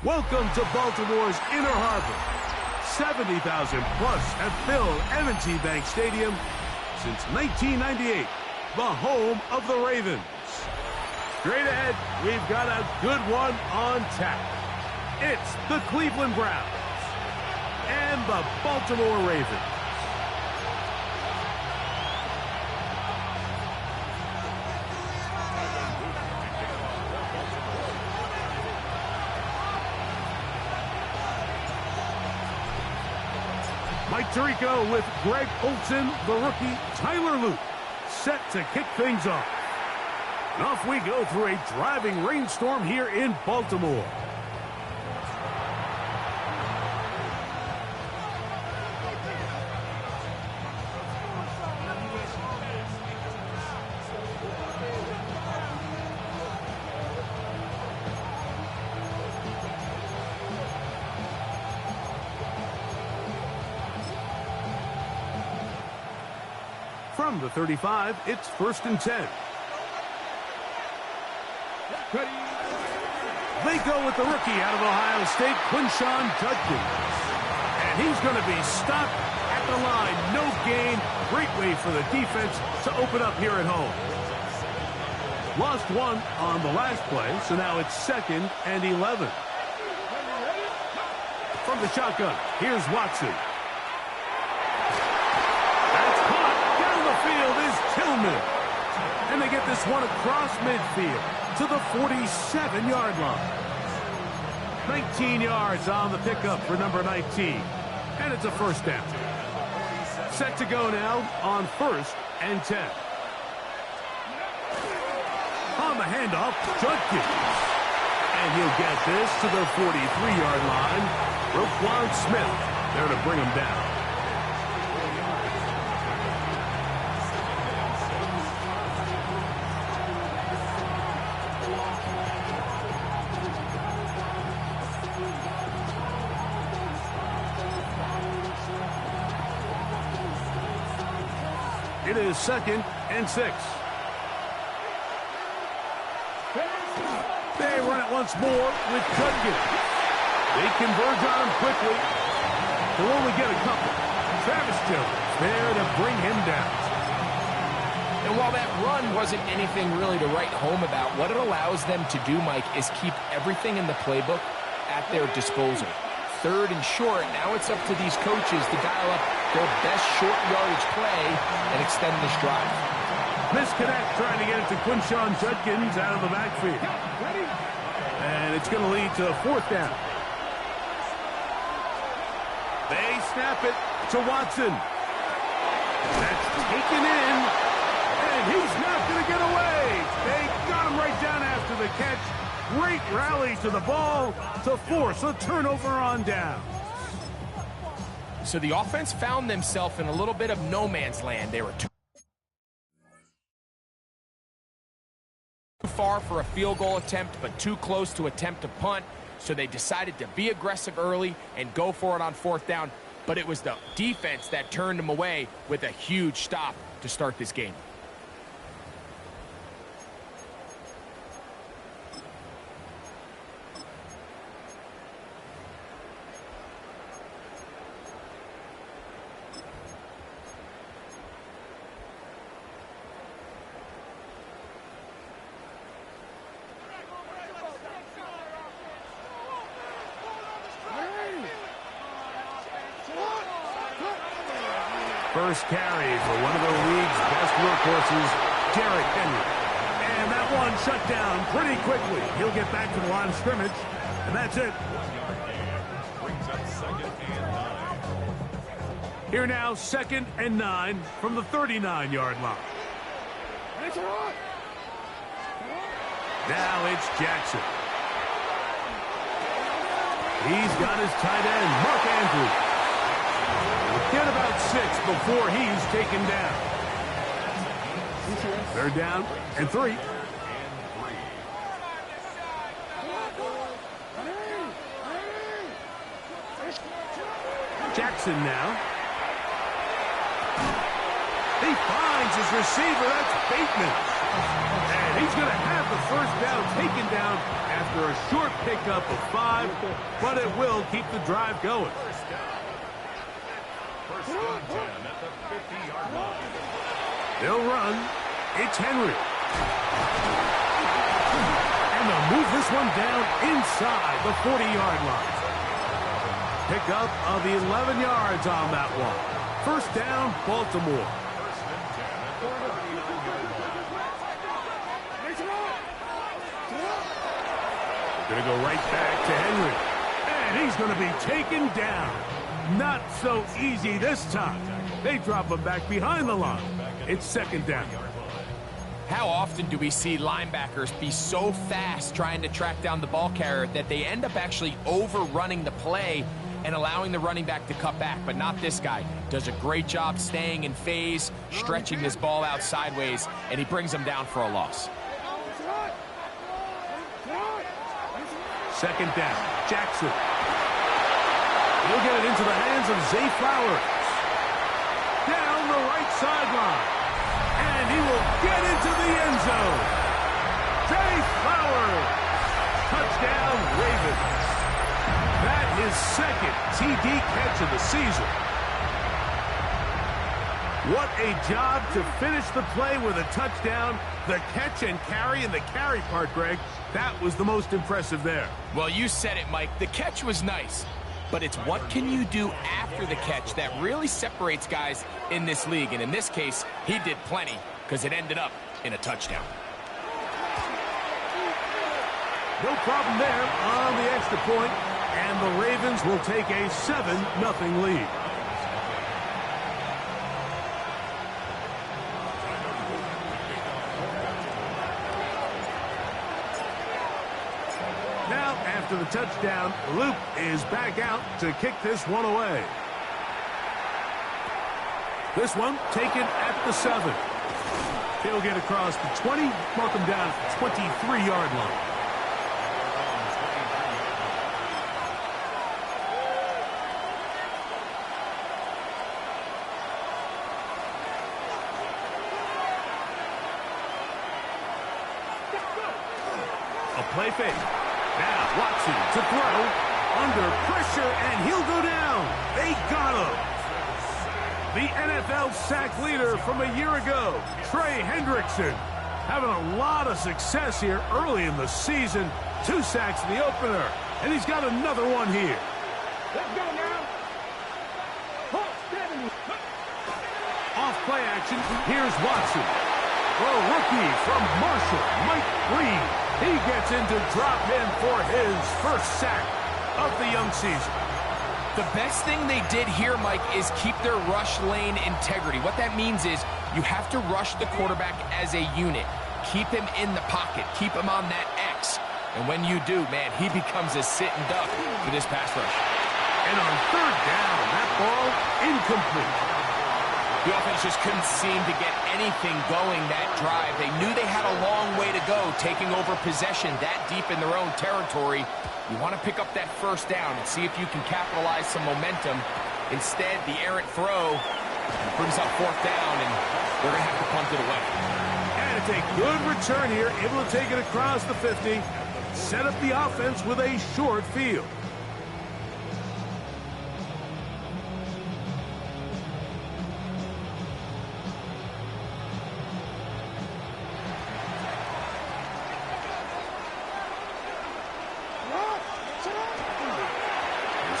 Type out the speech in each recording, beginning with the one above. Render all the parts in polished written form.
Welcome to Baltimore's Inner Harbor. 70,000 plus have filled M&T Bank Stadium since 1998, the home of the Ravens. Straight ahead, we've got a good one on tap. It's the Cleveland Browns and the Baltimore Ravens. Mike Tirico with Greg Olsen, the rookie, Tyler Luke, set to kick things off. And off we go through a driving rainstorm here in Baltimore. From the 35, it's 1st and 10. They go with the rookie out of Ohio State, Quinshon Judkins. And he's going to be stopped at the line. No gain. Great way for the defense to open up here at home. Lost one on the last play, so now it's 2nd and 11. From the shotgun, here's Watson. Is Tillman. And they get this one across midfield to the 47-yard line. 19 yards on the pickup for number 19. And it's a first down. Set to go now on 1st and 10. On the handoff, Judkins. And he'll get this to the 43-yard line. Roquan Smith there to bring him down. It is 2nd and 6. They run it once more with Judkins. They converge on him quickly. They'll only get a couple. Travis Jones there to bring him down. And while that run wasn't anything really to write home about, what it allows them to do, Mike, is keep everything in the playbook at their disposal. 3rd and short, now it's up to these coaches to dial up their best short yardage play and extend this drive. Misconnect trying to get it to Quinshon Judkins out of the backfield. And it's going to lead to a 4th down. They snap it to Watson. That's taken in, and he's not going to get away. They got him right down after the catch. Great rally to the ball to force a turnover on down. So the offense found themselves in a little bit of no man's land. They were too far for a field goal attempt, but too close to attempt a punt. So they decided to be aggressive early and go for it on 4th down. But it was the defense that turned them away with a huge stop to start this game. First carry for one of the league's best workhorses, Derrick Henry. And that one shut down pretty quickly. He'll get back to the line of scrimmage, and that's it. Brings up 2nd and 9. Here now, 2nd and 9 from the 39-yard line. Now it's Jackson. He's got his tight end, Mark Andrews. Forget about about 6 before he's taken down. They're down and 3. Jackson now. He finds his receiver. That's Bateman. And he's going to have the first down taken down after a short pickup of 5, but it will keep the drive going. First and 10 at the 50-yard line. They'll run. It's Henry. And they'll move this one down inside the 40-yard line. Pickup of 11 yards on that one. First down, Baltimore. First and 10 at the 39-yard line. Going to go right back to Henry. And he's going to be taken down. Not so easy this time. They drop him back behind the line. It's second down. How often do we see linebackers be so fast trying to track down the ball carrier that they end up actually overrunning the play and allowing the running back to cut back? But not this guy. Does a great job staying in phase, stretching this ball out sideways, and he brings him down for a loss. Second down, Jackson. He'll get it into the hands of Zay Flowers. Down the right sideline. And he will get into the end zone. Zay Flowers. Touchdown, Ravens. That is second TD catch of the season. What a job to finish the play with a touchdown. The catch and carry, and the carry part, Greg, that was the most impressive there. Well, you said it, Mike. The catch was nice, but it's what can you do after the catch that really separates guys in this league. And in this case, he did plenty because it ended up in a touchdown. No problem there on the extra point, and the Ravens will take a 7-0 lead. Now, after the touchdown, Luke is back out to kick this one away. This one taken at the 7. He'll get across the 20, mark him down at the 23-yard line. A play fake. Now Watson to throw. Under pressure, and he'll go down. They got him. The NFL sack leader from a year ago, Trey Hendrickson, having a lot of success here early in the season. 2 sacks in the opener, and he's got another one here. Let's go now. Off play action, here's Watson. The rookie from Marshall, Mike Reed. He gets into drop in for his first sack of the young season. The best thing they did here, Mike, is keep their rush lane integrity. What that means is you have to rush the quarterback as a unit. Keep him in the pocket. Keep him on that X. And when you do, man, he becomes a sitting duck for this pass rush. And on third down, that ball incomplete. The offense just couldn't seem to get anything going that drive. They knew they had a long way to go, taking over possession that deep in their own territory. You want to pick up that first down and see if you can capitalize some momentum. Instead, the errant throw brings up fourth down, and they're going to have to punt it away. And it's a good return here, able to take it across the 50. Set up the offense with a short field.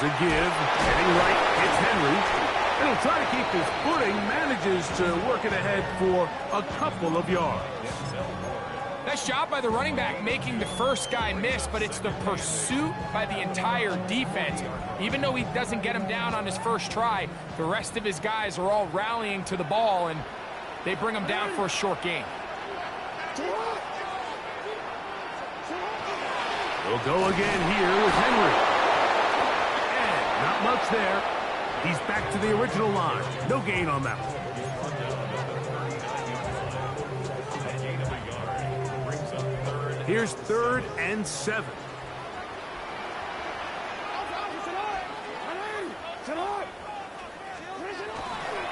A give, heading right, it's Henry. And he'll try to keep his footing, manages to work it ahead for a couple of yards. Nice job by the running back making the first guy miss, but it's the pursuit by the entire defense. Even though he doesn't get him down on his first try, the rest of his guys are all rallying to the ball, and they bring him down for a short gain. We'll go again here with Henry. Not much there. He's back to the original line. No gain on that one. Here's 3rd and 7.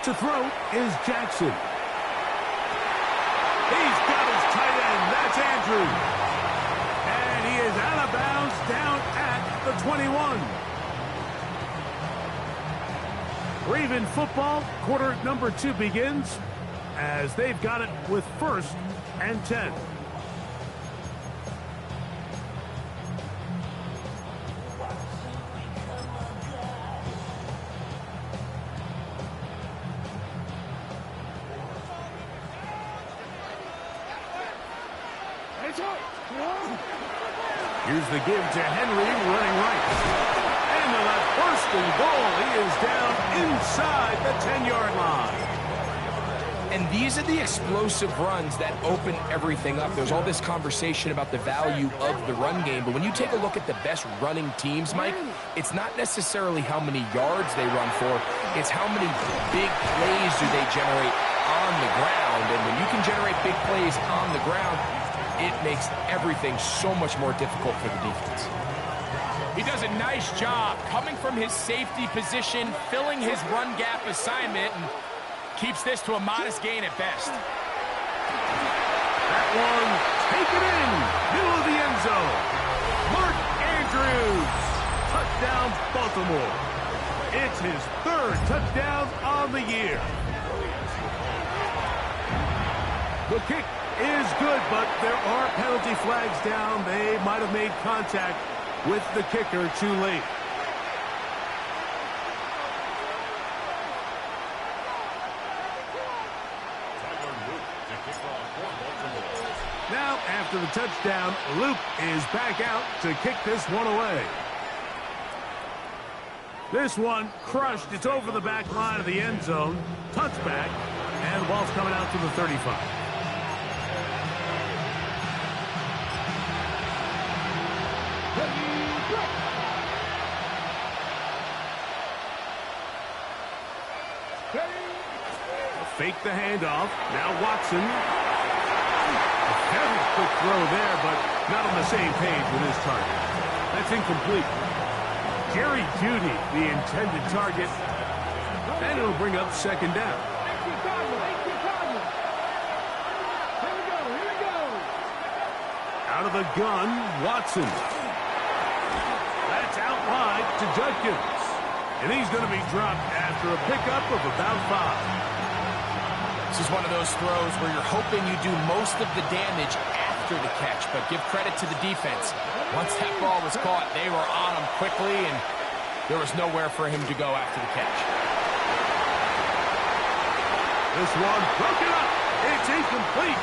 To throw is Jackson. He's got his tight end. That's Andrews. And he is out of bounds down at the 21. Raven football, quarter number 2 begins as they've got it with 1st and 10. Here's the give to Henry running right. And on that 1st and goal, he is down inside the 10-yard line. And these are the explosive runs that open everything up. There's all this conversation about the value of the run game, but when you take a look at the best running teams, Mike, it's not necessarily how many yards they run for, it's how many big plays do they generate on the ground. And when you can generate big plays on the ground, it makes everything so much more difficult for the defense. He does a nice job coming from his safety position, filling his run gap assignment, and keeps this to a modest gain at best. That one taken in, middle of the end zone. Mark Andrews, touchdown Baltimore. It's his 3rd touchdown on the year. The kick is good, but there are penalty flags down. They might have made contact with the kicker too late. Now, after the touchdown, Luke is back out to kick this one away. This one crushed. It's over the back line of the end zone. Touchback, and the ball's coming out to the 35. Fake the handoff. Now Watson. A very quick throw there, but not on the same page with his target. That's incomplete. Jerry Jeudy, the intended target. And it'll bring up 2nd down. Out of the gun, Watson. That's out wide to Judkins. And he's going to be dropped after a pickup of about 5. This is one of those throws where you're hoping you do most of the damage after the catch, but give credit to the defense. Once that ball was caught, they were on him quickly, and there was nowhere for him to go after the catch. This one broken up. It's incomplete.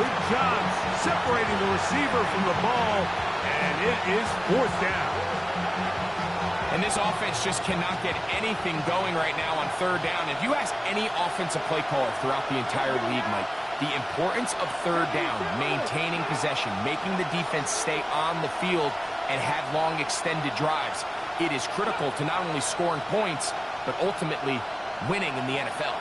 Good job separating the receiver from the ball, and it is 4th down. And this offense just cannot get anything going right now on 3rd down. If you ask any offensive play caller throughout the entire league, Mike, the importance of 3rd down, maintaining possession, making the defense stay on the field and have long extended drives, it is critical to not only scoring points, but ultimately winning in the NFL.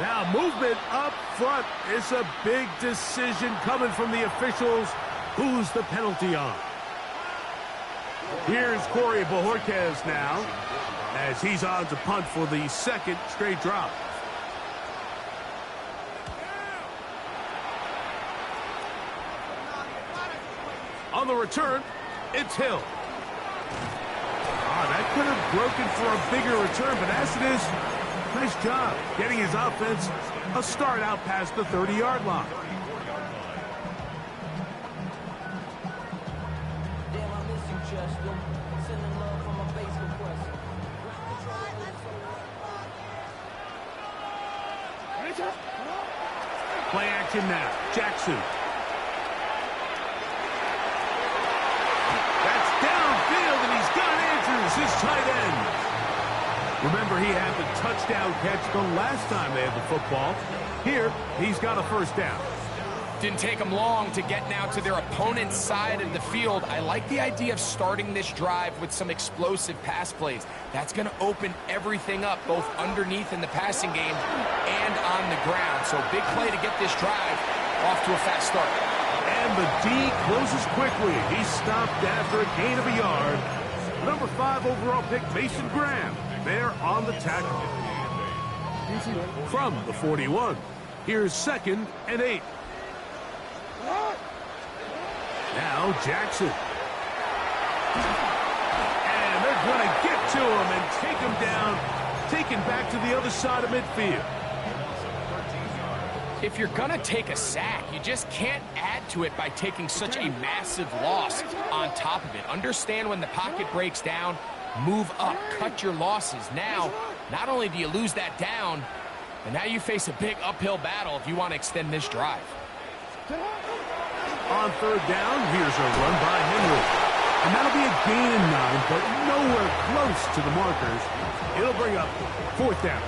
Now movement up front. It's a big decision coming from the officials. Who's the penalty on? Here's Corey Bojorquez now, as he's on to punt for the 2nd straight drop. On the return, it's Hill. That could have broken for a bigger return, but as it is, nice job getting his offense a start out past the 30-yard line. Play action now. Jackson. That's downfield, and he's got Andrews, his tight end. Remember, he had the touchdown catch the last time they had the football. Here, he's got a 1st down. Didn't take them long to get now to their opponent's side of the field. I like the idea of starting this drive with some explosive pass plays. That's going to open everything up, both underneath in the passing game and on the ground. So big play to get this drive off to a fast start. And the D closes quickly. He's stopped after a gain of a yard. Number 5 overall pick, Mason Graham, there on the tackle. From the 41, here's 2nd and 8. Now Jackson. And they're going to get to him and take him down, taken back to the other side of midfield. If you're going to take a sack, you just can't add to it by taking such a massive loss on top of it. Understand when the pocket breaks down, move up, cut your losses. Now, not only do you lose that down, but now you face a big uphill battle if you want to extend this drive. On 3rd down, here's a run by Henry. And that'll be a gain of 9, but nowhere close to the markers. It'll bring up 4th down.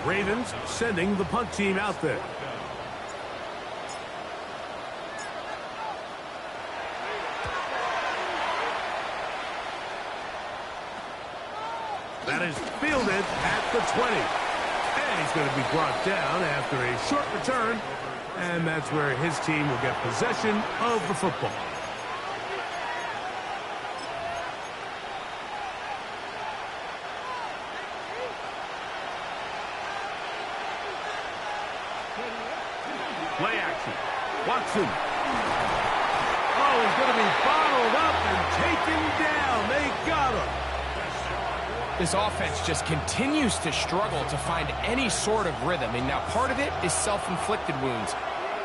Ravens sending the punt team out there. That is fielded at the 20. And he's going to be brought down after a short return. And that's where his team will get possession of the football. Play action. Watson. Oh, he's going to be bottled up and taken down. They got him. This offense just continues to struggle to find any sort of rhythm. And now part of it is self-inflicted wounds.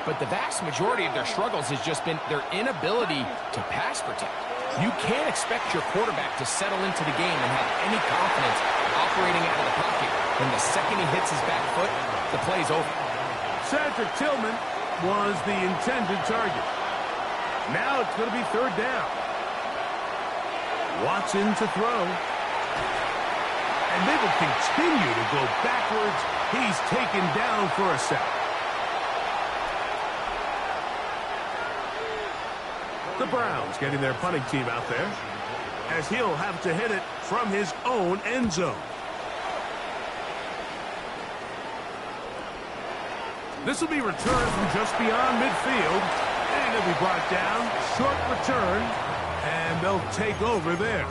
But the vast majority of their struggles has just been their inability to pass protect. You can't expect your quarterback to settle into the game and have any confidence operating out of the pocket. When the second he hits his back foot, the play's over. Cedric Tillman was the intended target. Now it's going to be 3rd down. Watson to throw. And they will continue to go backwards. He's taken down for a sack. The Browns getting their punting team out there, as he'll have to hit it from his own end zone. This will be returned from just beyond midfield, and it'll be brought down. Short return, and they'll take over there.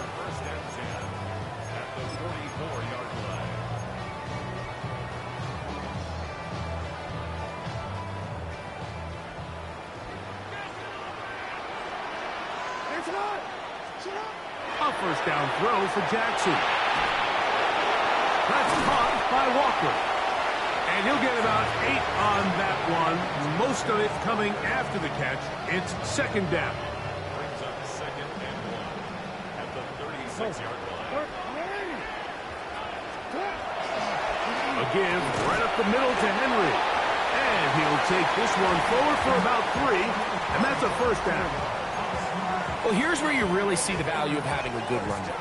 A 1st down throw for Jackson. That's caught by Walker. And he'll get about 8 on that one. Most of it coming after the catch. It's 2nd down. Brings up 2nd and 1 at the 36-yard line. A give right up the middle to Henry. And he'll take this one forward for about 3. And that's a 1st down. Well, here's where you really see the value of having a good rundown.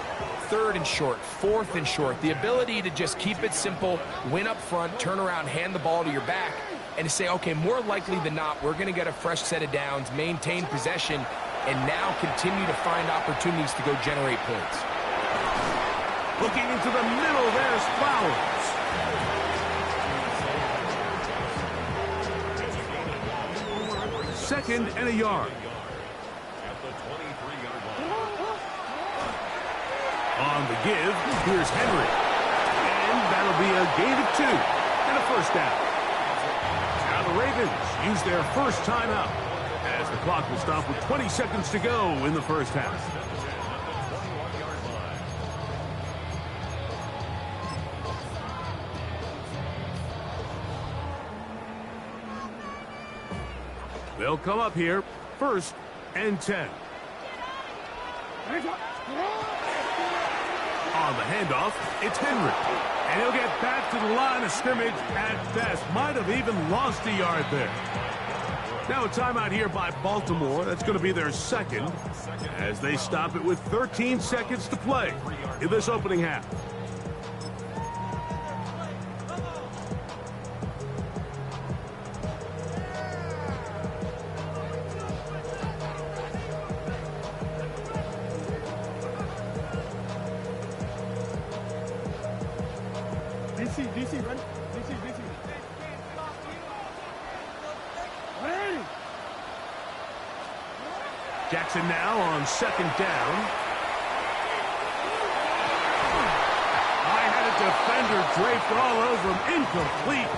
3rd and short, 4th and short. The ability to just keep it simple, win up front, turn around, hand the ball to your back, and to say, okay, more likely than not, we're going to get a fresh set of downs, maintain possession, and now continue to find opportunities to go generate points. Looking into the middle, there's Flowers. Second and a yard. On the give, here's Henry. And that'll be a gain of 2 and a 1st down. Now the Ravens use their first timeout as the clock will stop with 20 seconds to go in the 1st half. They'll come up here, 1st and 10. On the handoff, it's Henry. And he'll get back to the line of scrimmage at best. Might have even lost a yard there. Now a timeout here by Baltimore. That's going to be their 2nd as they stop it with 13 seconds to play in this opening half. DC, ready? DC. Ready? Jackson now on second down. I had a defender draped all over him. Incomplete.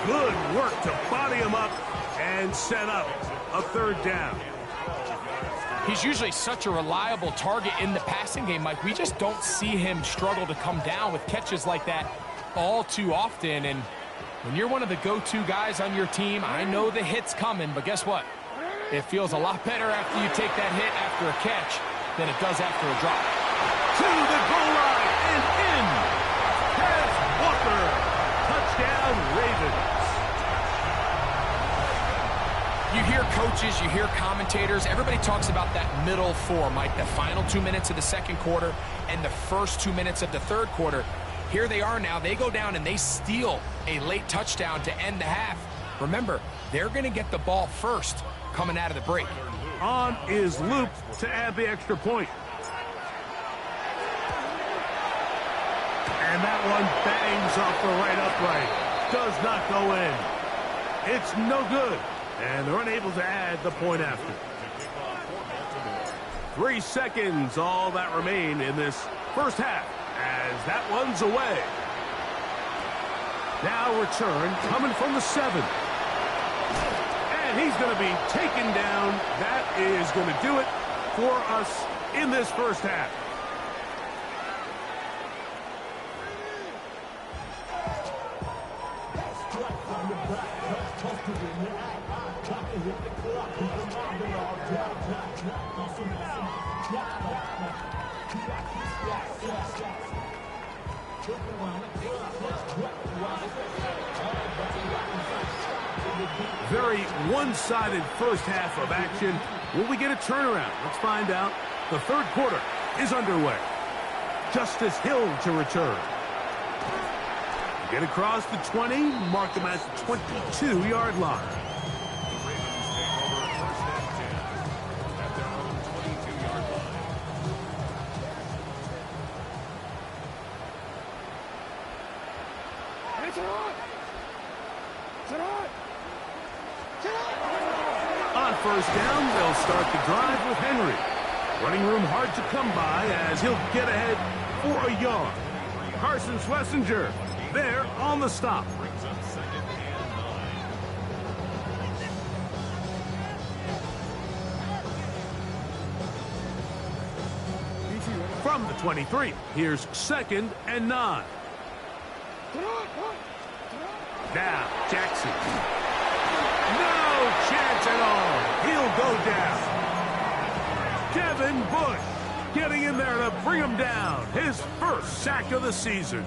Good work to body him up and set up a third down. He's usually such a reliable target in the passing game, Mike. We just don't see him struggle to come down with catches like that all too often. And when you're one of the go-to guys on your team, I know the hit's coming, but guess what? It feels a lot better after you take that hit after a catch than it does after a drop. To the goal line and in. Kenneth Walker. Touchdown, Ravens. You hear coaches, you hear commentators, everybody talks about that middle four, Mike, the final 2 minutes of the second quarter and the first 2 minutes of the third quarter. Here they are now. They go down and they steal a late touchdown to end the half. Remember, they're going to get the ball first coming out of the break. On is Luke to add the extra point. And that one bangs off the right upright. Does not go in. It's no good. And they're unable to add the point after. 3 seconds, all that remain in this first half, as that one's away. Now return coming from the 7. And he's going to be taken down. That is going to do it for us in this first half. Very one-sided first half of action. Will we get a turnaround? Let's find out. The third quarter is underway. Justice Hill to return. Get across the 20, mark them at the 22-yard line. On first down, they'll start the drive with Henry. Running room hard to come by as he'll get ahead for a yard. Carson Schlesinger there on the stop. From the 23, here's 2nd and 9. Now, Jackson. No chance at all. He'll go down. Devin Bush getting in there to bring him down. His first sack of the season.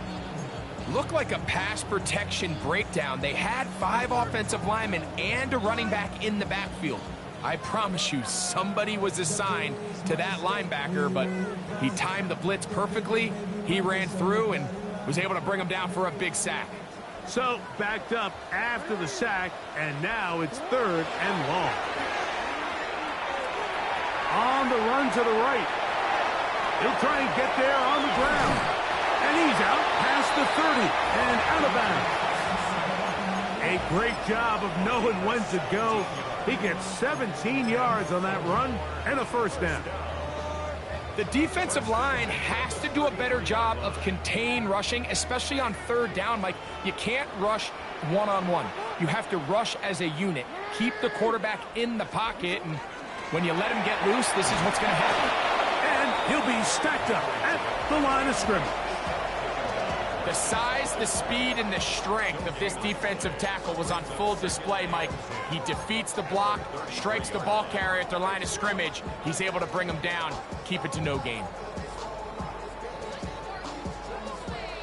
Looked like a pass protection breakdown. They had 5 offensive linemen and a running back in the backfield. I promise you, somebody was assigned to that linebacker, but he timed the blitz perfectly. He ran through and was able to bring him down for a big sack. So, backed up after the sack, and now it's 3rd and long. On the run to the right. He'll try and get there on the ground. And he's out past the 30 and out of bounds. A great job of knowing when to go. He gets 17 yards on that run and a first down. The defensive line has to do a better job of contain rushing, especially on 3rd down, Mike. You can't rush one-on-one. You have to rush as a unit. Keep the quarterback in the pocket, and when you let him get loose, this is what's going to happen. And he'll be stacked up at the line of scrimmage. The size, the speed, and the strength of this defensive tackle was on full display, Mike. He defeats the block, strikes the ball carrier at the line of scrimmage. He's able to bring him down, keep it to no gain.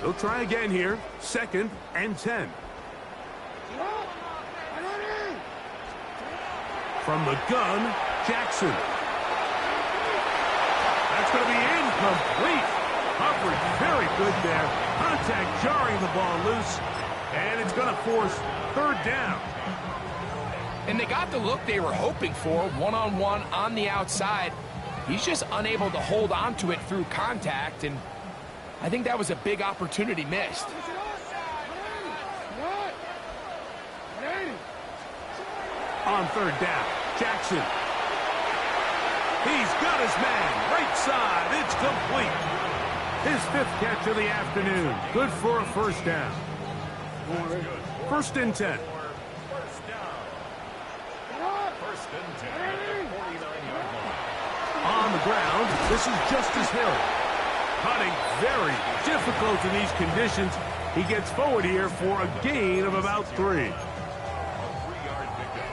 They'll try again here. 2nd and 10. From the gun, Jackson. That's going to be incomplete. Coverage very good there. Contact jarring the ball loose. And it's going to force 3rd down. And they got the look they were hoping for, one-on-one on the outside. He's just unable to hold on to it through contact, and I think that was a big opportunity missed. On third down, Jackson. He's got his man. Right side. It's complete. His 5th catch of the afternoon. Good for a first down. First and 10. First down. First and 10 at the 49-yard line. On the ground, this is Justice Hill. Cutting very difficult in these conditions. He gets forward here for a gain of about 3. A 3-yard pickup.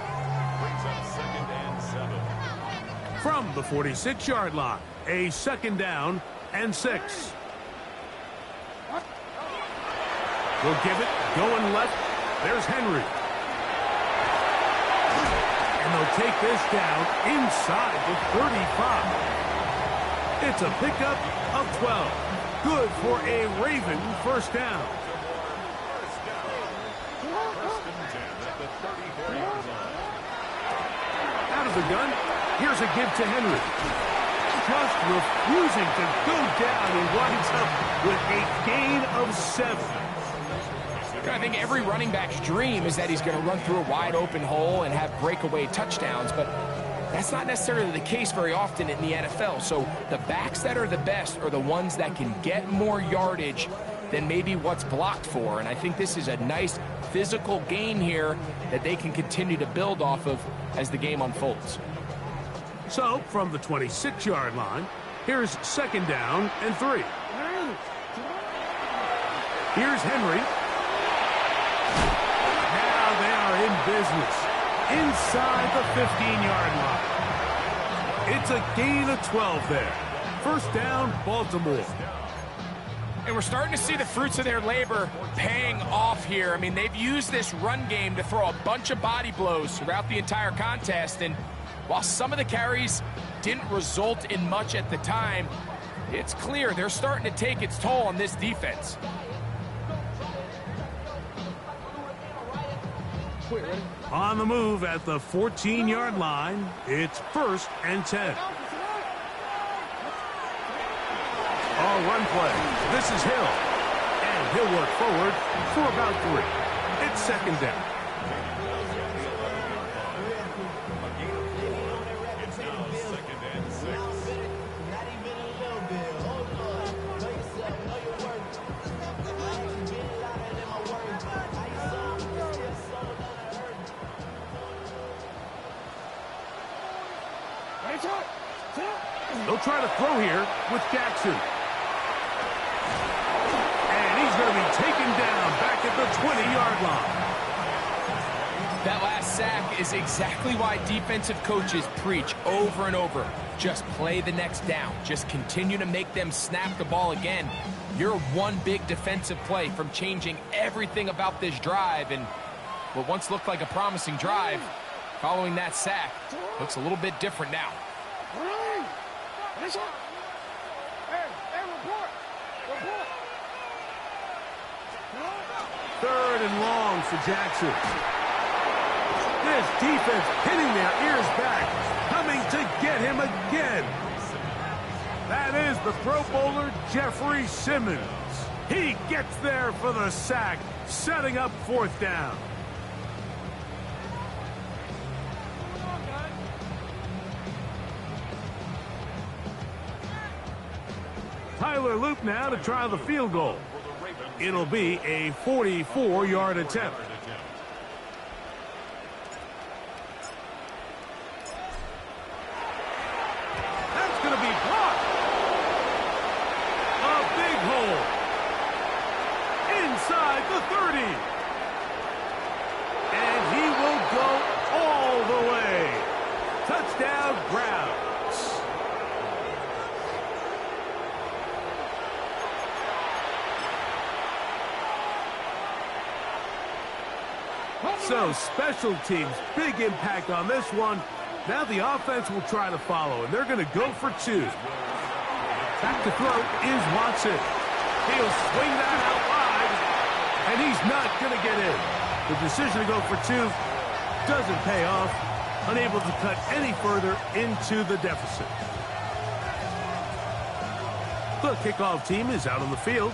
Brings up 2nd and 7. From the 46-yard line, a 2nd down and 6. We'll give it going left. There's Henry. And they'll take this down inside the 35. It's a pickup of 12. Good for a Raven first down. First and 10 at the 34-yard line. Out of the gun, here's a give to Henry. Just refusing to go down. He winds up with a gain of 7. I think every running back's dream is that he's going to run through a wide open hole and have breakaway touchdowns, but that's not necessarily the case very often in the NFL. So the backs that are the best are the ones that can get more yardage than maybe what's blocked for. And I think this is a nice physical gain here that they can continue to build off of as the game unfolds. So from the 26-yard line, here's 2nd down and 3. Here's Henry. Now they are in business inside the 15-yard line. It's a gain of 12 there. First down, Baltimore. And we're starting to see the fruits of their labor paying off here. I mean, they've used this run game to throw a bunch of body blows throughout the entire contest. And while some of the carries didn't result in much at the time, it's clear they're starting to take its toll on this defense. On the move at the 14-yard line, it's 1st and 10. All run play. This is Hill. And he'll work forward for about 3. It's 2nd down. It's now 2nd and 6. They'll try to throw here with Jackson. And he's going to be taken down back at the 20-yard line. That last sack is exactly why defensive coaches preach over and over. Just play the next down. Just continue to make them snap the ball again. You're one big defensive play from changing everything about this drive. And what once looked like a promising drive, following that sack, looks a little bit different now. Third and long for Jackson. This defense pinning their ears back, coming to get him again. That is the Pro Bowler, Jeffrey Simmons. He gets there for the sack, setting up 4th down. Tyler Loop now to try the field goal. It'll be a 44-yard attempt. That's going to be blocked. A big hole. Inside the 30. And he will go all the way. Touchdown, Browns. So special teams, big impact on this one. Now the offense will try to follow, and they're going to go for 2. Back to throw is Watson. He'll swing that out wide, and he's not going to get in. The decision to go for 2 doesn't pay off, unable to cut any further into the deficit. The kickoff team is out on the field,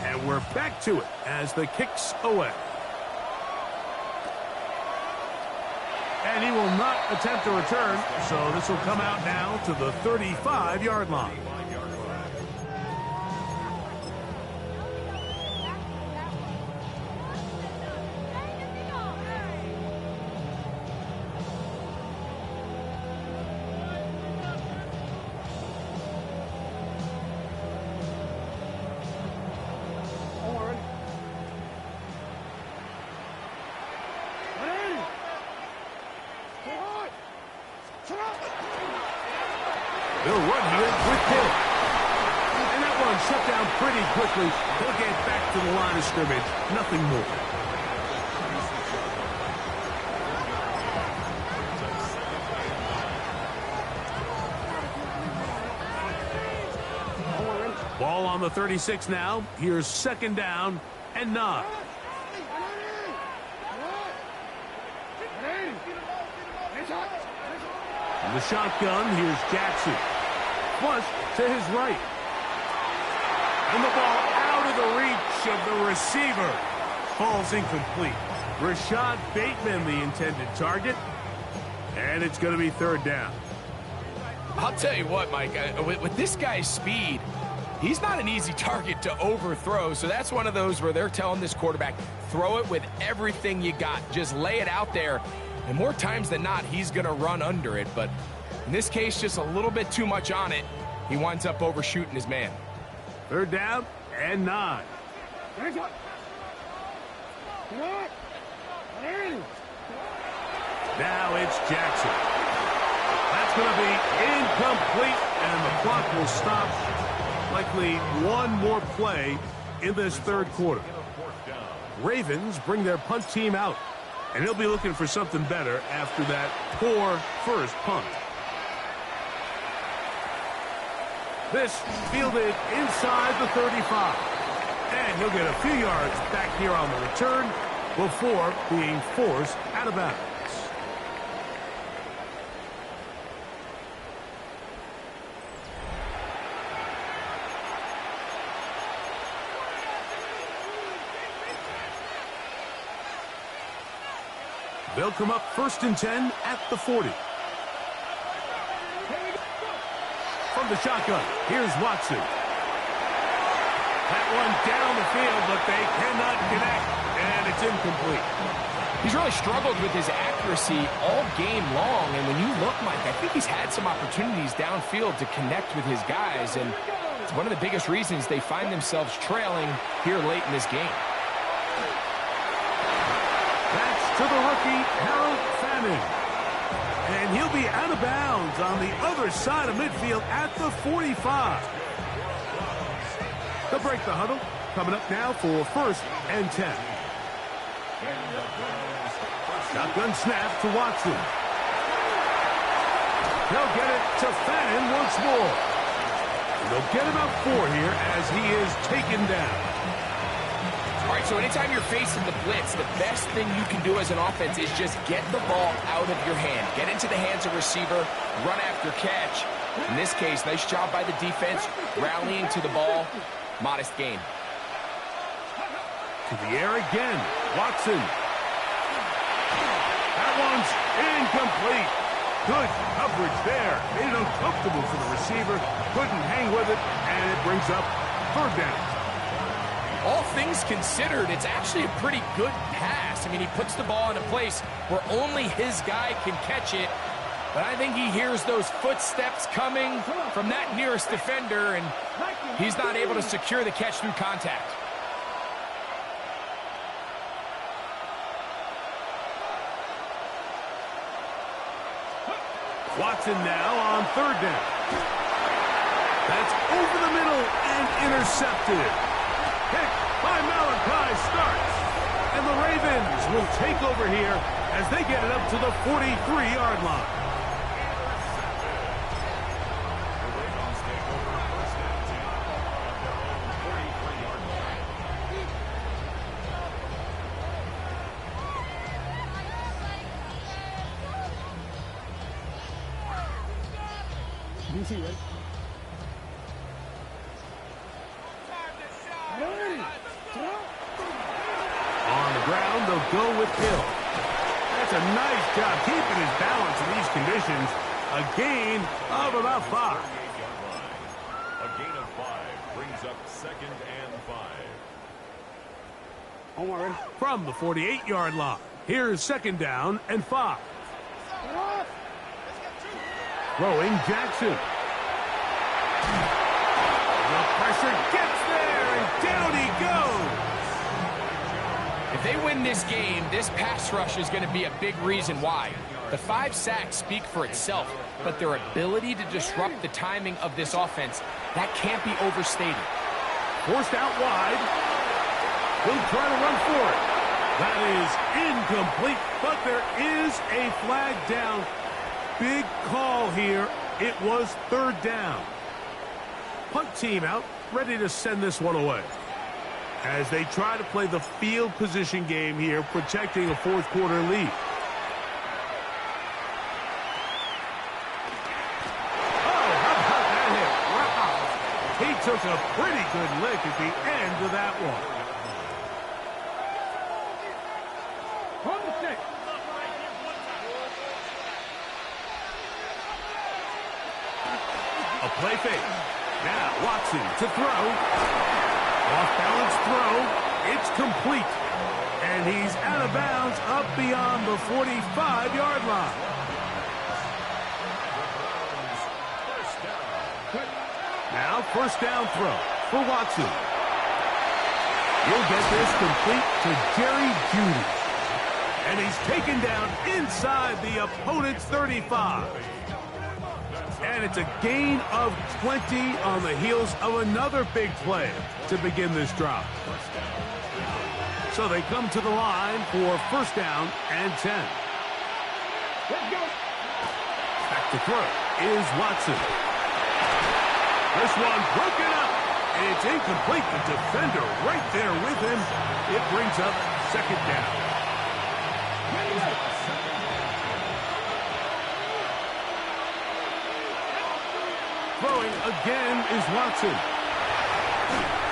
and we're back to it as the kick's away. And he will not attempt a return, so this will come out now to the 35-yard line. They'll run here with Hill. And that one shut down pretty quickly. They'll get back to the line of scrimmage. Nothing more. Ball on the 36 now. Here's 2nd down and 9. From the shotgun, here's Jackson. Flush to his right. And the ball out of the reach of the receiver. Falls incomplete. Rashad Bateman, the intended target. And it's going to be 3rd down. I'll tell you what, Mike, with this guy's speed, he's not an easy target to overthrow. So that's one of those where they're telling this quarterback, throw it with everything you got. Just lay it out there. And more times than not, he's going to run under it. But in this case, just a little bit too much on it. He winds up overshooting his man. 3rd down and 9. Now it's Jackson. That's going to be incomplete, and the clock will stop. Likely one more play in this 3rd quarter. Ravens bring their punt team out, and he'll be looking for something better after that poor first punt. This fielded inside the 35. And he'll get a few yards back here on the return before being forced out of bounds. They'll come up 1st and 10 at the 40. From the shotgun, here's Watson. That one down the field, but they cannot connect, and it's incomplete. He's really struggled with his accuracy all game long, and when you look, Mike, I think he's had some opportunities downfield to connect with his guys, and it's one of the biggest reasons they find themselves trailing here late in this game. That's to the rookie, Harold Fannin. And he'll be out of bounds on the other side of midfield at the 45. They'll break the huddle. Coming up now for 1st and 10. Shotgun snap to Watson. They'll get it to Fannin once more. And they'll get about 4 here as he is taken down. All right, so anytime you're facing the blitz, the best thing you can do as an offense is just get the ball out of your hand. Get into the hands of receiver, run after catch. In this case, nice job by the defense, rallying to the ball. Modest gain. To the air again. Watson. That one's incomplete. Good coverage there. Made it uncomfortable for the receiver. Couldn't hang with it, and it brings up 3rd down. All things considered, it's actually a pretty good pass. I mean, he puts the ball in a place where only his guy can catch it. But I think he hears those footsteps coming from that nearest defender, and he's not able to secure the catch through contact. Watson now on 3rd down. That's over the middle and intercepted. Pick by Malachi starts. And the Ravens will take over here as they get it up to the 43-yard line. DC, right? On the ground, they'll go with Hill. That's a nice job keeping his balance in these conditions. A gain of about 5. A gain of 5 brings up 2nd and 5. Omar, ready? From the 48-yard line, here's 2nd down and 5. Throwing Jackson. The pressure gets there, and down he goes. If they win this game, this pass rush is going to be a big reason why. The 5 sacks speak for itself, but their ability to disrupt the timing of this offense, that can't be overstated. Forced out wide. He'll try to run for it. That is incomplete, but there is a flag down. Big call here. It was 3rd down. Punt team out, ready to send this one away. As they try to play the field position game here, protecting a 4th quarter lead. Oh, how about that hit? Wow. He took a pretty good lick at the end of that one. Hold the stick. A play fake. Now Watson to throw. Off-balance throw. It's complete. And he's out of bounds up beyond the 45-yard line. Now 1st down throw for Watson. He'll get this complete to Jerry Jeudy. And he's taken down inside the opponent's 35. And it's a gain of 20 on the heels of another big play to begin this drive. So they come to the line for 1st down and 10. Let's go. Back to throw is Watson. This one broken up. It's incomplete. The defender right there with him. It brings up 2nd down. Throwing again is Watson.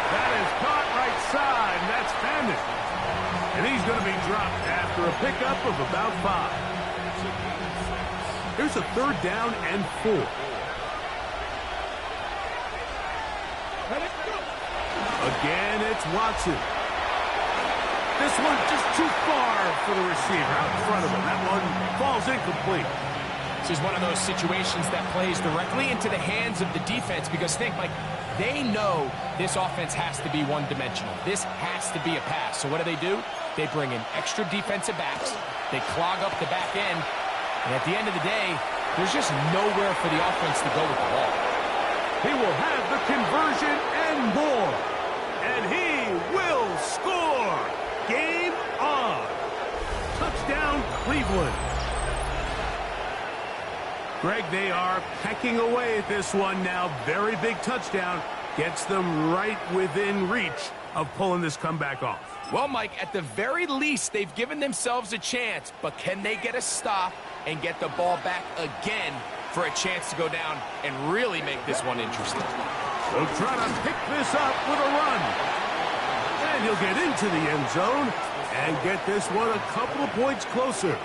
That is caught right side, and that's Hammond. And he's going to be dropped after a pickup of about 5. Here's a 3rd down and 4. Again, it's Watson. This one just too far for the receiver out in front of him. That one falls incomplete. This is one of those situations that plays directly into the hands of the defense because think, Mike, they know this offense has to be one-dimensional. This has to be a pass. So what do? They bring in extra defensive backs. They clog up the back end. And at the end of the day, there's just nowhere for the offense to go with the ball. He will have the conversion and more. And he will score. Game on. Touchdown, Cleveland. Greg, they are pecking away at this one now. Very big touchdown. Gets them right within reach of pulling this comeback off. Well, Mike, at the very least, they've given themselves a chance. But can they get a stop and get the ball back again for a chance to go down and really make this one interesting? They'll try to pick this up with a run. And he'll get into the end zone and get this one a couple of points closer.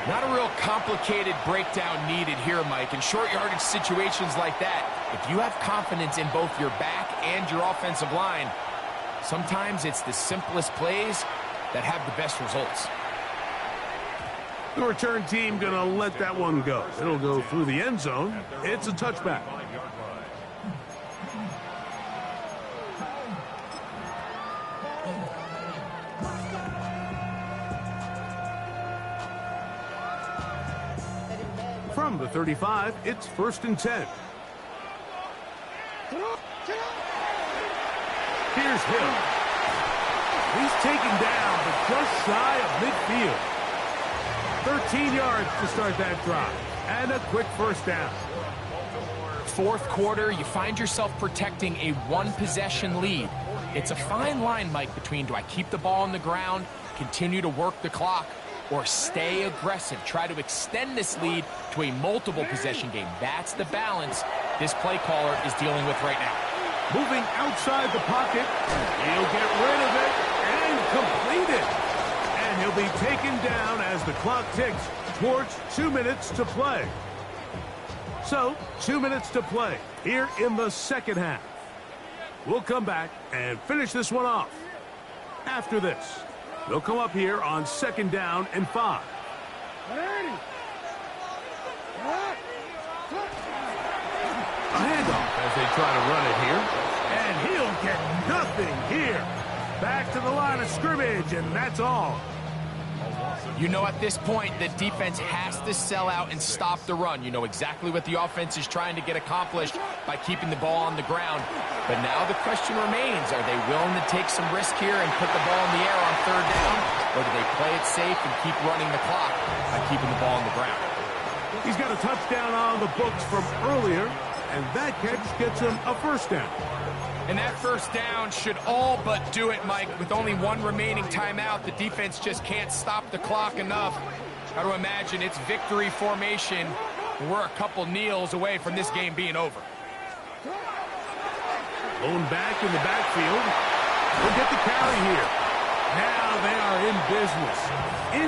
Not a real complicated breakdown needed here, Mike. In short yardage situations like that, if you have confidence in both your back and your offensive line, sometimes it's the simplest plays that have the best results. The return team going to let that one go. It'll go through the end zone. It's a touchback. From the 35, it's 1st and 10. Here's Hill. He's taken down, but just shy of midfield. 13 yards to start that drive. And a quick 1st down. 4th quarter, you find yourself protecting a one-possession lead. It's a fine line, Mike, between do I keep the ball on the ground, continue to work the clock, or stay aggressive, try to extend this lead to a multiple possession game. That's the balance this play caller is dealing with right now. Moving outside the pocket. He'll get rid of it and complete it. And And he'll be taken down as the clock ticks towards 2 minutes to play. So, 2 minutes to play here in the second half. We'll come back and finish this one off. After this, they'll come up here on 2nd down and 5. A handoff as they try to run it here. And he'll get nothing here. Back to the line of scrimmage, and that's all. You know, at this point, the defense has to sell out and stop the run. You know exactly what the offense is trying to get accomplished by keeping the ball on the ground. But now the question remains, are they willing to take some risk here and put the ball in the air on 3rd down? Or do they play it safe and keep running the clock by keeping the ball on the ground? He's got a touchdown on the books from earlier, and that catch gets him a 1st down. And that 1st down should all but do it, Mike. With only 1 remaining timeout, the defense just can't stop the clock enough. Got to imagine it's victory formation. We're a couple kneels away from this game being over. Blown back in the backfield. We'll get the carry here. Now they are in business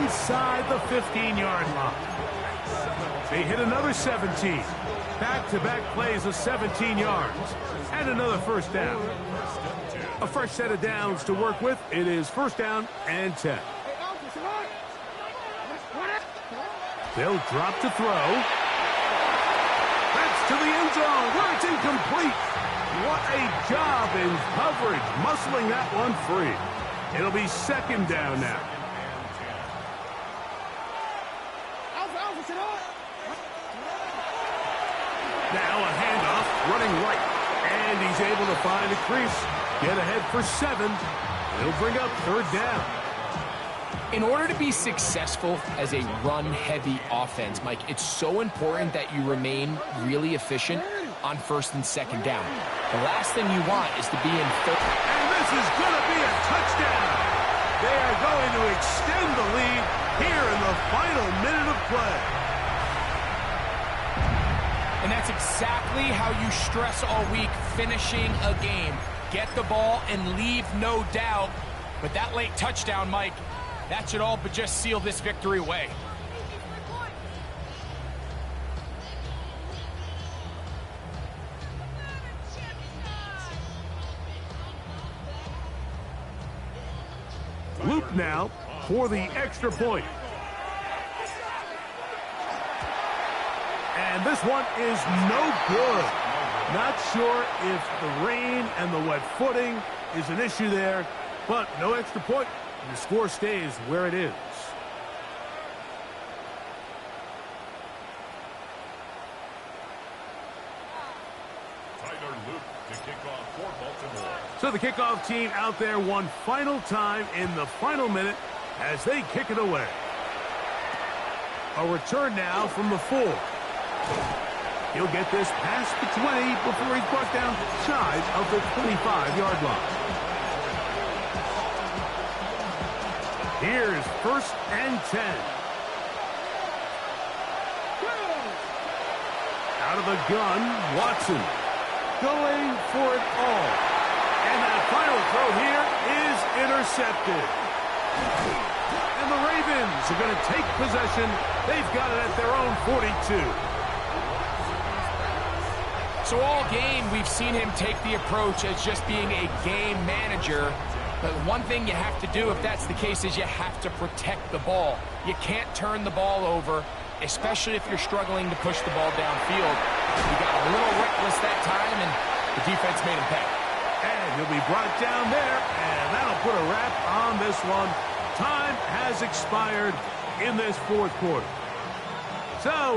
inside the 15-yard line. They hit another 17. Back-to-back plays of 17 yards. And another 1st down. A fresh set of downs to work with. It is 1st down and 10. They'll drop to throw. That's to the end zone where it's incomplete. What a job in coverage, muscling that one free. It'll be 2nd down now. Now a handoff, running right. And he's able to find a crease. Get ahead for 7. He'll bring up 3rd down. In order to be successful as a run-heavy offense, Mike, it's so important that you remain really efficient on 1st and 2nd down. The last thing you want is to be in 3rd. And this is going to be a touchdown. They are going to extend the lead here in the final minute of play. And that's exactly how you stress all week, finishing a game. Get the ball and leave no doubt. But that late touchdown, Mike, that should all but just seal this victory away. Loop now for the extra point. And this one is no good. Not sure if the rain and the wet footing is an issue there, but no extra point. The score stays where it is. Tyler Luke to kick off for Baltimore. So the kickoff team out there one final time in the final minute as they kick it away. A return now from the 4. He'll get this past the 20 before he's brought down shy of the 25-yard line. Here's 1st and 10. Out of the gun, Watson going for it all. And that final throw here is intercepted. And the Ravens are going to take possession. They've got it at their own 42. So all game, we've seen him take the approach as just being a game manager. But one thing you have to do if that's the case is you have to protect the ball. You can't turn the ball over, especially if you're struggling to push the ball downfield. He got a little reckless that time, and the defense made him pay. And he'll be brought down there, and that'll put a wrap on this one. Time has expired in this 4th quarter. So